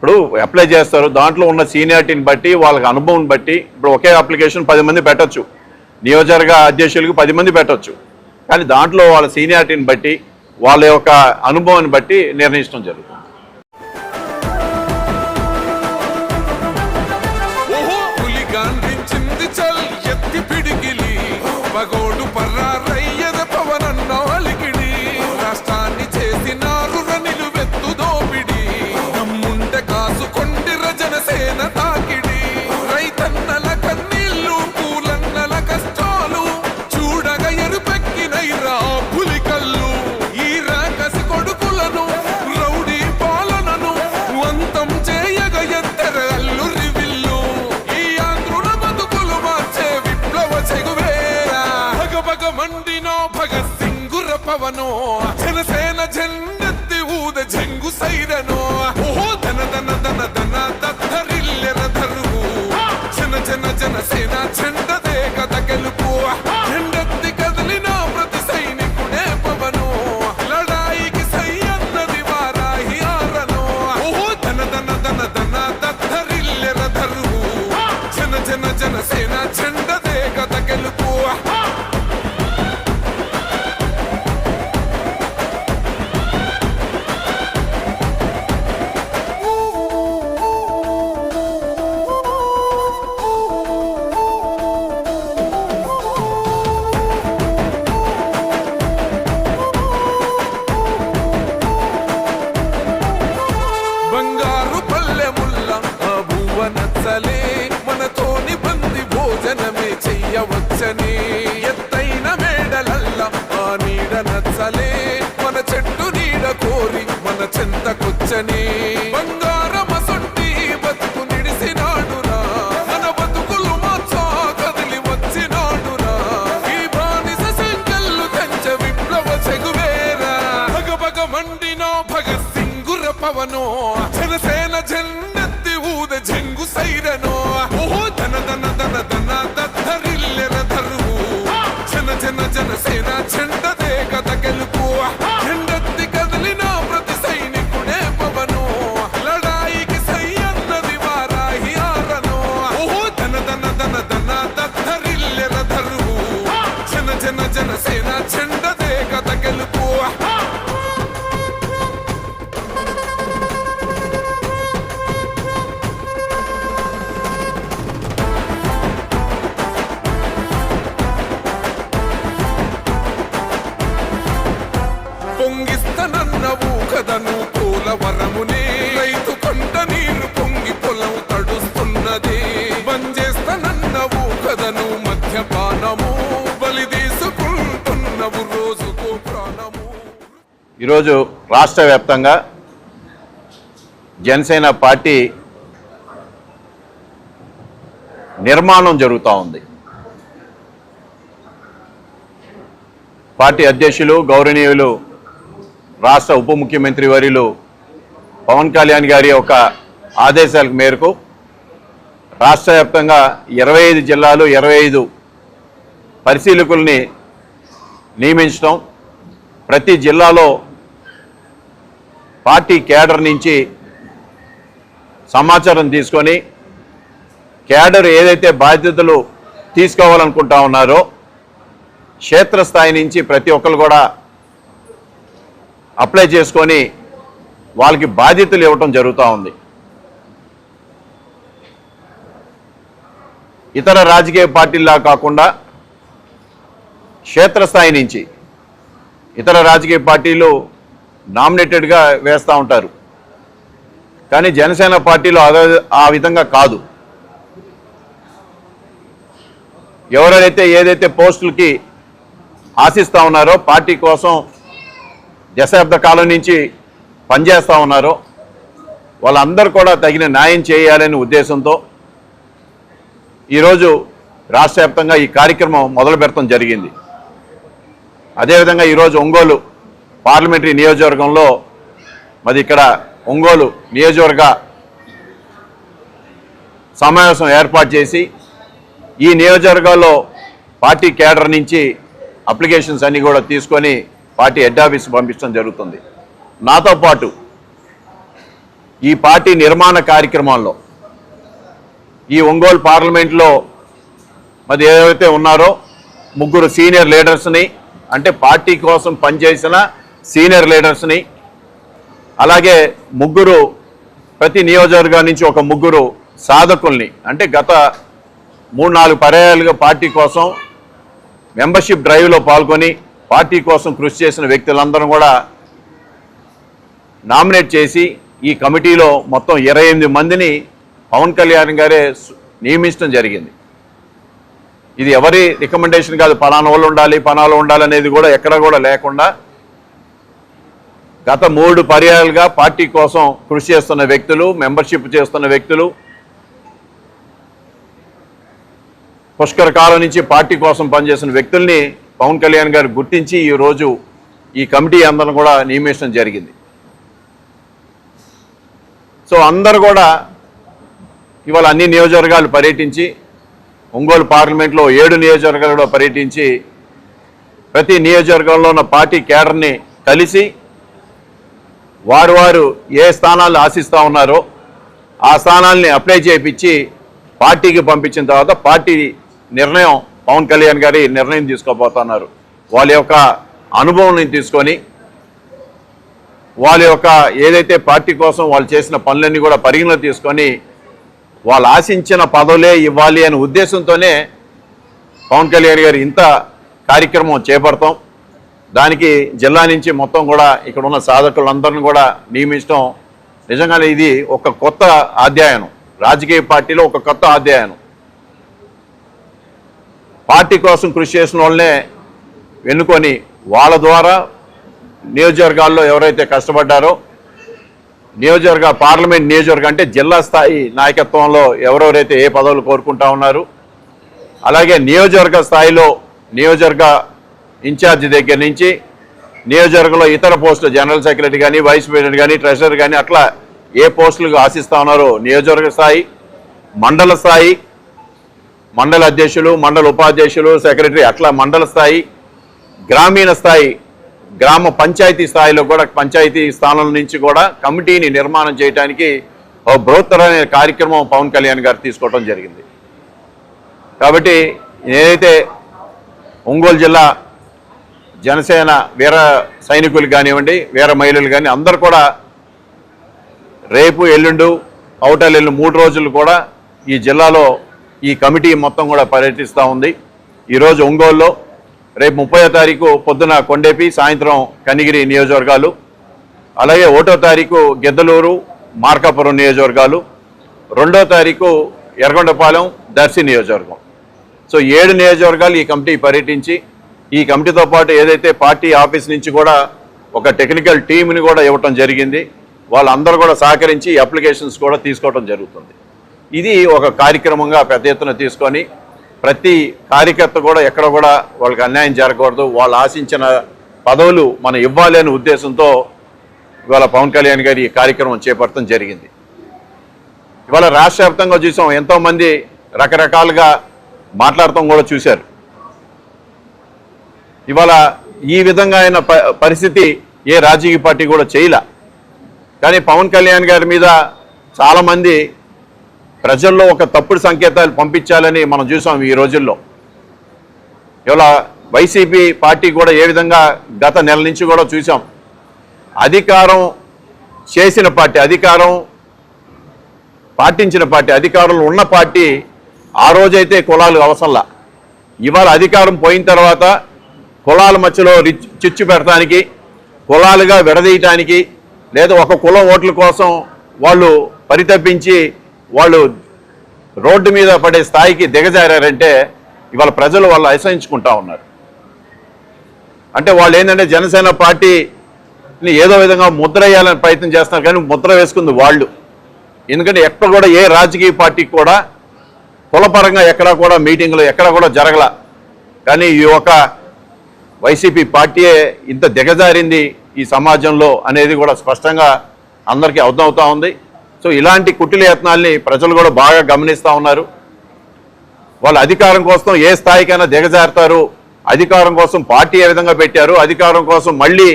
ఇప్పుడు అప్లై చేస్తారు, దాంట్లో ఉన్న సీనియారిటీని బట్టి వాళ్ళకి అనుభవం బట్టి ఇప్పుడు ఒకే అప్లికేషన్ 10 మంది పెట్టచ్చు, నియోజకవర్గ అధ్యక్షులకు 10 మంది పెట్టచ్చు. కానీ దాంట్లో వాళ్ళ సీనియారిటీని బట్టి వాళ్ళ యొక్క అనుభవాన్ని బట్టి నిర్ణయించడం జరుగుతుంది. రాష్ట్రాన్ని చేసినారు రనిలు వెత్తు దోపిడి, నమ్ముంటే కాసుకొండిర జనసేన తాకిడి. రైతన్నల కన్నీళ్లు పూలన్నల కష్టాలు చూడగ ఎరుపెక్కినైరా పులికల్లు. ఈ రాకసి కొడుకులను రౌడీ పాలనను అంతం చేయగ ఎత్తర అల్లు రివిల్లు. ఈ ఆంధ్రుల బతుకులు మార్చే విప్లవ చెగువేరా. భగభగ మండినో భగత్ సింగుర పవనో, జనసేన జెండెత్తి ఊద జంగు సైరనో. ఓహో ధన ధన ధన ధన దద్దరిల్లెర ధరువు, జన జన జనసేన జెండదే కథ గెలుపు. జెండెత్తి కదిలిన ప్రతి సైనికుడే పవనో, లడాయికి సై అన్నది వారాహి ఆరనో. ఓహో ధన ధన ధన ధన దద్దరిల్లెర ధరువు, జన జన జనసేన జెండదే కథ గెలుపు. బంగారు పల్లెముల్ల ఆ భువ నచ్చలే, మనతోని బంది భోజనమే చెయ్యవచ్చని. ఎత్తైన మేడలల్ల ఆ నీడ నచ్చలే, మన చెట్టు నీడ కోరి మన చెంతకొచ్చని. బంగారమసొంటి బతుకు నిడిసినాడురా, మన బతుకులు మార్చా కదిలి వచ్చినాడురా. ఈ బానిస సంకల్లు కంచ విప్లవ చెగువేరా. భగభగ మండినో భగత్ సింగుర పవనో, జనసేన జెండెత్తి ఊద జంగు సైరనో. ఓహో ధన ధన ధన ధన దద్దరిల్లెర ధరువు, జన జన జనసేన జెండదే కథ గెలుపు. జెండెత్తి కదిలిన ప్రతి సైనికుడే పవనో, లడాయికి సై అన్నది వారాహి ఆరనో. ఓహో ధన ధన ధన ధన దద్దరిల్లెర ధరువు, జన జన జనసేన జెండదే కథ గెలుపు. పొంగిస్తనన్నవు కదను పోలవరమునే, రైతు కొండ నీరు పొంగి పొలం తడుస్తున్నది. బంజేస్తనన్నవు కదను మద్యపానము, బలి తీసుకుంటున్నవు రోజుకు ప్రాణము. ఈరోజు రాష్ట్ర వ్యాప్తంగా జనసేన పార్టీ నిర్మాణం జరుగుతూ ఉంది. పార్టీ అధ్యక్షులు గౌరవనీయులు రాష్ట్ర ఉప ముఖ్యమంత్రి వర్యులు పవన్ కళ్యాణ్ గారి యొక్క ఆదేశాల మేరకు రాష్ట్ర వ్యాప్తంగా 25 జిల్లాలు 25 పరిశీలకుల్ని నియమించడం, ప్రతి జిల్లాలో పార్టీ కేడర్ నుంచి సమాచారం తీసుకొని కేడర్ ఏదైతే బాధ్యతలు తీసుకోవాలనుకుంటా ఉన్నారో క్షేత్రస్థాయి నుంచి ప్రతి ఒక్కరు కూడా అప్లై చేసుకొని వాళ్ళకి బాధ్యతలు ఇవ్వటం జరుగుతూ ఉంది. ఇతర రాజకీయ పార్టీల్లా కాకుండా క్షేత్రస్థాయి నుంచి ఇతర రాజకీయ పార్టీలు నామినేటెడ్గా వేస్తూ ఉంటారు, కానీ జనసేన పార్టీలో ఆ విధంగా కాదు. ఎవరైతే ఏదైతే పోస్టులకి ఆశిస్తూ ఉన్నారో, పార్టీ కోసం దశాబ్ద కాలం నుంచి పనిచేస్తూ ఉన్నారో వాళ్ళందరూ కూడా తగిన న్యాయం చేయాలనే ఉద్దేశంతో ఈరోజు రాష్ట్ర వ్యాప్తంగా ఈ కార్యక్రమం మొదలు పెడతాం జరిగింది. అదేవిధంగా ఈరోజు ఒంగోలు పార్లమెంటరీ నియోజకవర్గంలో మరి ఇక్కడ ఒంగోలు నియోజకవర్గ సమావేశం ఏర్పాటు చేసి ఈ నియోజకవర్గాల్లో పార్టీ కేడర్ నుంచి అప్లికేషన్స్ అన్నీ కూడా తీసుకొని పార్టీ హెడ్ ఆఫీస్ పంపించడం జరుగుతుంది. నాతో పాటు ఈ పార్టీ నిర్మాణ కార్యక్రమంలో ఈ ఒంగోలు పార్లమెంట్లో మరి ఏదైతే ఉన్నారో ముగ్గురు సీనియర్ లీడర్స్ని, అంటే పార్టీ కోసం పనిచేసిన సీనియర్ లీడర్స్ని, అలాగే ముగ్గురు ప్రతి నియోజకవర్గం నుంచి ఒక ముగ్గురు సాధకుల్ని, అంటే గత 3-4 పర్యాయాలుగా పార్టీ కోసం మెంబర్షిప్ డ్రైవ్లో పాల్గొని పార్టీ కోసం కృషి చేసిన వ్యక్తులందరూ కూడా నామినేట్ చేసి ఈ కమిటీలో మొత్తం 28 మందిని పవన్ కళ్యాణ్ గారే నియమించడం జరిగింది. ఇది ఎవరి రికమెండేషన్ కాదు, పలానా వాళ్ళు ఉండాలి పలానా ఉండాలి అనేది కూడా ఎక్కడ కూడా లేకుండా గత 3 పర్యాయాలుగా పార్టీ కోసం కృషి చేస్తున్న వ్యక్తులు, మెంబర్షిప్ చేస్తున్న వ్యక్తులు, పుష్కర కాలం నుంచి పార్టీ కోసం పనిచేసిన వ్యక్తుల్ని పవన్ కళ్యాణ్ గారు గుర్తించి ఈరోజు ఈ కమిటీ అందరం కూడా నియమించడం జరిగింది. సో అందరు కూడా ఇవాళ అన్ని నియోజకవర్గాలు పర్యటించి ఒంగోలు పార్లమెంట్లో 7 నియోజకవర్గాల్లో పర్యటించి ప్రతి నియోజకవర్గంలో ఉన్న పార్టీ కేడర్ని కలిసి వారు ఏ స్థానాలు ఆశిస్తూ ఉన్నారో ఆ స్థానాల్ని అప్లై చేయించి పార్టీకి పంపించిన తర్వాత పార్టీ నిర్ణయం పవన్ కళ్యాణ్ గారి నిర్ణయం తీసుకోబోతున్నారు. వాళ్ళ యొక్క అనుభవం తీసుకొని వాళ్ళ యొక్క ఏదైతే పార్టీ కోసం వాళ్ళు చేసిన పనులన్నీ కూడా పరిగణలో తీసుకొని వాళ్ళు ఆశించిన పదవులే ఇవ్వాలి అనే ఉద్దేశంతోనే పవన్ కళ్యాణ్ గారు ఇంత కార్యక్రమం చేపడతాం. దానికి జిల్లా నుంచి మొత్తం కూడా ఇక్కడ ఉన్న సాధకులందరినీ కూడా నియమించడం నిజంగానే ఇది ఒక కొత్త అధ్యాయం, రాజకీయ పార్టీలో ఒక కొత్త అధ్యాయం. పార్టీ కోసం కృషి చేసిన వాళ్ళనే ఎన్నుకొని వాళ్ళ ద్వారా నియోజకవర్గాల్లో ఎవరైతే కష్టపడ్డారో పార్లమెంట్ నియోజకవర్గం అంటే జిల్లా స్థాయి నాయకత్వంలో ఎవరెవరైతే ఏ పదవులు కోరుకుంటా ఉన్నారు, అలాగే నియోజకవర్గ స్థాయిలో నియోజకవర్గ ఇన్ఛార్జి దగ్గర నుంచి నియోజకవర్గంలో ఇతర పోస్టులు జనరల్ సెక్రటరీ కానీ, వైస్ ప్రెసిడెంట్ కానీ, ట్రెజరర్ కానీ అట్లా ఏ పోస్టులకు ఆశిస్తూ ఉన్నారో నియోజకవర్గ స్థాయి, మండల స్థాయి, మండల అధ్యక్షులు, మండల ఉపాధ్యక్షులు, సెక్రటరీ అట్లా మండల స్థాయి, గ్రామీణ స్థాయి, గ్రామ పంచాయతీ స్థాయిలో కూడా పంచాయతీ స్థానం నుంచి కూడా కమిటీని నిర్మాణం చేయడానికి ఒక బృహత్తరమైన కార్యక్రమం పవన్ కళ్యాణ్ గారు తీసుకోవడం జరిగింది. కాబట్టి ఏదైతే ఒంగోలు జిల్లా జనసేన వీర సైనికులు కానివ్వండి, వీర మహిళలు కానీ అందరూ కూడా రేపు ఎల్లుండు అవతల ఎల్లుండి 3 రోజులు కూడా ఈ జిల్లాలో ఈ కమిటీ మొత్తం కూడా పర్యటిస్తూ ఉంది. ఈరోజు ఒంగోలులో, రేపు 30వ తారీఖు పొద్దున కొండేపి, సాయంత్రం కనిగిరి నియోజకవర్గాలు, అలాగే 1వ తారీఖు గిద్దలూరు, మార్కాపురం నియోజకవర్గాలు, 2వ తారీఖు ఎర్రగొండపాలెం, దర్శి నియోజకవర్గం. సో 7 నియోజకవర్గాలు ఈ కమిటీ పర్యటించి ఈ కమిటీతో పాటు ఏదైతే పార్టీ ఆఫీస్ నుంచి కూడా ఒక టెక్నికల్ టీంని కూడా ఇవ్వటం జరిగింది. వాళ్ళందరూ కూడా సహకరించి అప్లికేషన్స్ కూడా తీసుకోవడం జరుగుతుంది. ఇది ఒక కార్యక్రమంగా పెద్ద ఎత్తున తీసుకొని ప్రతి కార్యకర్త కూడా ఎక్కడ కూడా వాళ్ళకి అన్యాయం జరగకూడదు, వాళ్ళు ఆశించిన పదవులు మనం ఇవ్వాలి అనే ఉద్దేశంతో ఇవాళ పవన్ కళ్యాణ్ గారు ఈ కార్యక్రమం చేపట్టడం జరిగింది. ఇవాళ రాష్ట్ర వ్యాప్తంగా చూసాం, ఎంతోమంది రకరకాలుగా మాట్లాడటం కూడా చూశారు. ఇవాళ ఈ విధంగా అయిన పరిస్థితి ఏ రాజకీయ పార్టీ కూడా చేయలే. కానీ పవన్ కళ్యాణ్ గారి మీద చాలామంది ప్రజల్లో ఒక తప్పుడు సంకేతాలు పంపించాలని మనం చూసాం ఈ రోజుల్లో. ఇవాళ వైసీపీ పార్టీ కూడా ఏ విధంగా గత నెల నుంచి కూడా చూసాం, అధికారం చేసిన పార్టీ, అధికారం పాటించిన పార్టీ, అధికారంలో ఉన్న పార్టీ ఆ రోజైతే కులాలు అవసరంలా, ఇవాళ అధికారం పోయిన తర్వాత కులాల మధ్యలో చిచ్చు పెడటానికి, కులాలుగా విడదీయటానికి, లేదా ఒక కులం ఓట్ల కోసం వాళ్ళు పరితపించి వాళ్ళు రోడ్డు మీద పడే స్థాయికి దిగజారంటే ఇవాళ ప్రజలు వాళ్ళు అసహించుకుంటా ఉన్నారు. అంటే వాళ్ళు ఏంటంటే జనసేన పార్టీని ఏదో విధంగా ముద్ర వేయాలని ప్రయత్నం చేస్తున్నారు, కానీ ముద్ర వేసుకుంది వాళ్ళు. ఎందుకంటే ఎక్కడ కూడా ఏ రాజకీయ పార్టీకి కూడా కులపరంగా ఎక్కడా కూడా మీటింగ్లు ఎక్కడ కూడా జరగల. కానీ ఈ ఒక వైసీపీ పార్టీయే ఇంత దిగజారింది ఈ సమాజంలో అనేది కూడా స్పష్టంగా అందరికీ అర్థమవుతా ఉంది. సో ఇలాంటి కుటిల యత్నాల్ని ప్రజలు కూడా బాగా గమనిస్తూ ఉన్నారు. వాళ్ళు అధికారం కోసం ఏ స్థాయికైనా దిగజారుతారు, అధికారం కోసం పార్టీ ఏ విధంగా పెట్టారు, అధికారం కోసం మళ్ళీ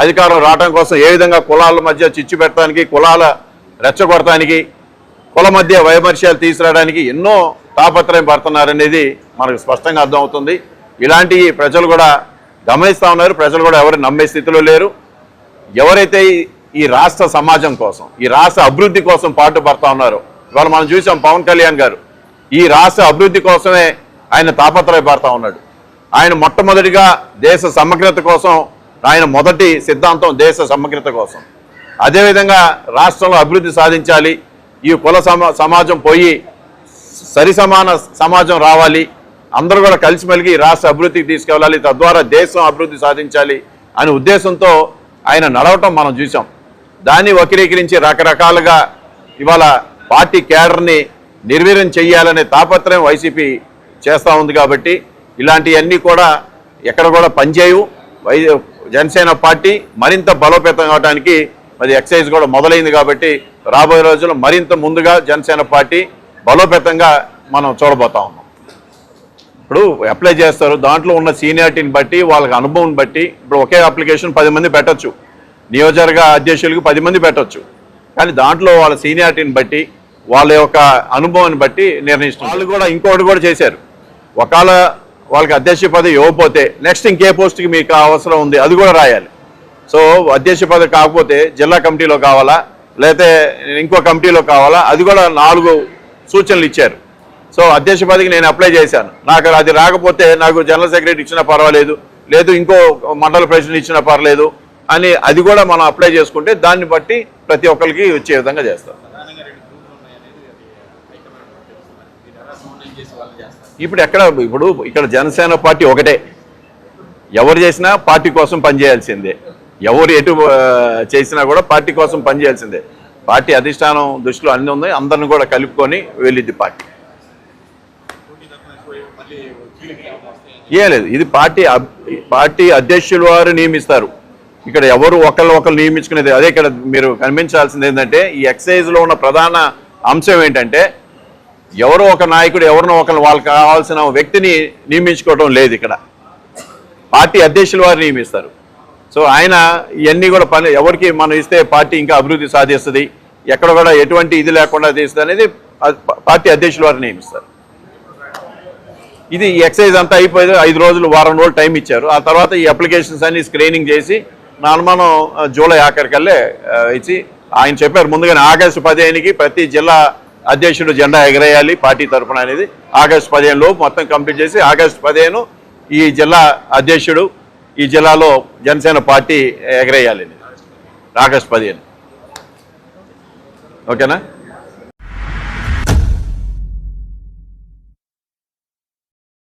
అధికారం రావడం కోసం ఏ విధంగా కులాల మధ్య చిచ్చు పెట్టడానికి, కులాల రెచ్చగొడటానికి, కుల మధ్య వైమర్శాలు తీసుకురావడానికి ఎన్నో తాపత్రయం పడుతున్నారనేది మనకు స్పష్టంగా అర్థమవుతుంది. ఇలాంటి ప్రజలు కూడా గమనిస్తూ ఉన్నారు. ప్రజలు కూడా ఎవరు నమ్మే స్థితిలో లేరు. ఎవరైతే ఈ రాష్ట్ర సమాజం కోసం, ఈ రాష్ట్ర అభివృద్ధి కోసం పాటుపడతా ఉన్నారో, ఇవాళ మనం చూసాం పవన్ కళ్యాణ్ గారు ఈ రాష్ట్ర అభివృద్ధి కోసమే ఆయన తాపత్రయపడతా ఉన్నాడు. ఆయన మొట్టమొదటిగా దేశ సమగ్రత కోసం, ఆయన మొదటి సిద్ధాంతం దేశ సమగ్రత కోసం. అదేవిధంగా రాష్ట్రంలో అభివృద్ధి సాధించాలి, ఈ కుల సమాజం పోయి సరిసమాన సమాజం రావాలి, అందరూ కూడా కలిసిమెలిగి రాష్ట్ర అభివృద్ధికి తీసుకెళ్ళాలి, తద్వారా దేశం అభివృద్ధి సాధించాలి అనే ఉద్దేశంతో ఆయన నడవటం మనం చూసాం. దాన్ని వక్రీకరించి రకరకాలుగా ఇవాళ పార్టీ కేడర్ని నిర్వీర్యం చేయాలనే తాపత్రయం వైసీపీ చేస్తూ ఉంది. కాబట్టి ఇలాంటివన్నీ కూడా ఎక్కడ కూడా పనిచేయవు. జనసేన పార్టీ మరింత బలోపేతం కావడానికి మరి ఎక్సైజ్ కూడా మొదలైంది. కాబట్టి రాబోయే రోజుల్లో మరింత ముందుగా జనసేన పార్టీ బలోపేతంగా మనం చూడబోతా ఉన్నాం. ఇప్పుడు అప్లై చేస్తారు, దాంట్లో ఉన్న సీనియారిటీని బట్టి, వాళ్ళకి అనుభవం బట్టి, ఇప్పుడు ఒకే అప్లికేషన్ 10 మంది పెట్టచ్చు, నియోజకవర్గ అధ్యక్షులకు 10 మంది పెట్టచ్చు. కానీ దాంట్లో వాళ్ళ సీనియారిటీని బట్టి, వాళ్ళ యొక్క అనుభవాన్ని బట్టి నిర్ణయిస్తారు. వాళ్ళు కూడా ఇంకొకటి కూడా చేశారు, ఒకవేళ వాళ్ళకి అధ్యక్ష పదవి ఇవ్వకపోతే నెక్స్ట్ ఇంకే పోస్ట్కి మీకు అవసరం ఉంది అది కూడా రాయాలి. సో అధ్యక్ష పదవి కాకపోతే జిల్లా కమిటీలో కావాలా, లేకపోతే ఇంకో కమిటీలో కావాలా, అది కూడా 4 సూచనలు ఇచ్చారు. సో అధ్యక్ష పదవికి నేను అప్లై చేశాను, నాకు అది రాకపోతే నాకు జనరల్ సెక్రటరీ ఇచ్చినా పర్వాలేదు, లేదు ఇంకో మండల ప్రెసిడెంట్ ఇచ్చినా పర్లేదు అని అది కూడా మనం అప్లై చేసుకుంటే దాన్ని బట్టి ప్రతి ఒక్కరికి వచ్చే విధంగా చేస్తాం. ఇప్పుడు ఇక్కడ జనసేన పార్టీ ఒకటే, ఎవరు చేసినా పార్టీ కోసం పనిచేయాల్సిందే, ఎవరు ఎటు చేసినా కూడా పార్టీ కోసం పనిచేయాల్సిందే. పార్టీ అధిష్టానం దృష్టిలో అన్నీ ఉన్నాయి, అందరిని కూడా కలుపుకొని వెళ్ళిద్ది పార్టీ. ఏం లేదు, ఇది పార్టీ అధ్యక్షులు వారు నియమిస్తారు. ఇక్కడ ఎవరు ఒకళ్ళు నియమించుకునేది అదే. ఇక్కడ మీరు గమనించాల్సింది ఏంటంటే ఈ ఎక్సైజ్లో ఉన్న ప్రధాన అంశం ఏంటంటే ఎవరో ఒక నాయకుడు ఎవరినో ఒకరు వాళ్ళకి కావాల్సిన వ్యక్తిని నియమించుకోవడం లేదు. ఇక్కడ పార్టీ అధ్యక్షుల వారు నియమిస్తారు. సో ఆయన ఇవన్నీ కూడా ఎవరికి మనం ఇస్తే పార్టీ ఇంకా అభివృద్ధి సాధిస్తుంది, ఎక్కడ కూడా ఎటువంటి ఇది లేకుండా తీస్తుంది అనేది పార్టీ అధ్యక్షుల వారు నియమిస్తారు. ఇది ఎక్సైజ్ అంతా అయిపోయింది, 5 రోజులు వారం రోజులు టైం ఇచ్చారు. ఆ తర్వాత ఈ అప్లికేషన్స్ అన్ని స్క్రీనింగ్ చేసి నా అనుమానం జూలై ఆఖరికల్లే ఇచ్చి ఆయన చెప్పారు ముందుగానే ఆగస్టు 15కి ప్రతి జిల్లా అధ్యక్షుడు జెండా ఎగరేయాలి పార్టీ తరఫున అనేది. ఆగస్టు 15 లోపు మొత్తం కంప్లీట్ చేసి ఆగస్టు 15 ఈ జిల్లా అధ్యక్షుడు ఈ జిల్లాలో జనసేన పార్టీ ఎగరేయాలి ఆగస్టు 15. ఓకేనా?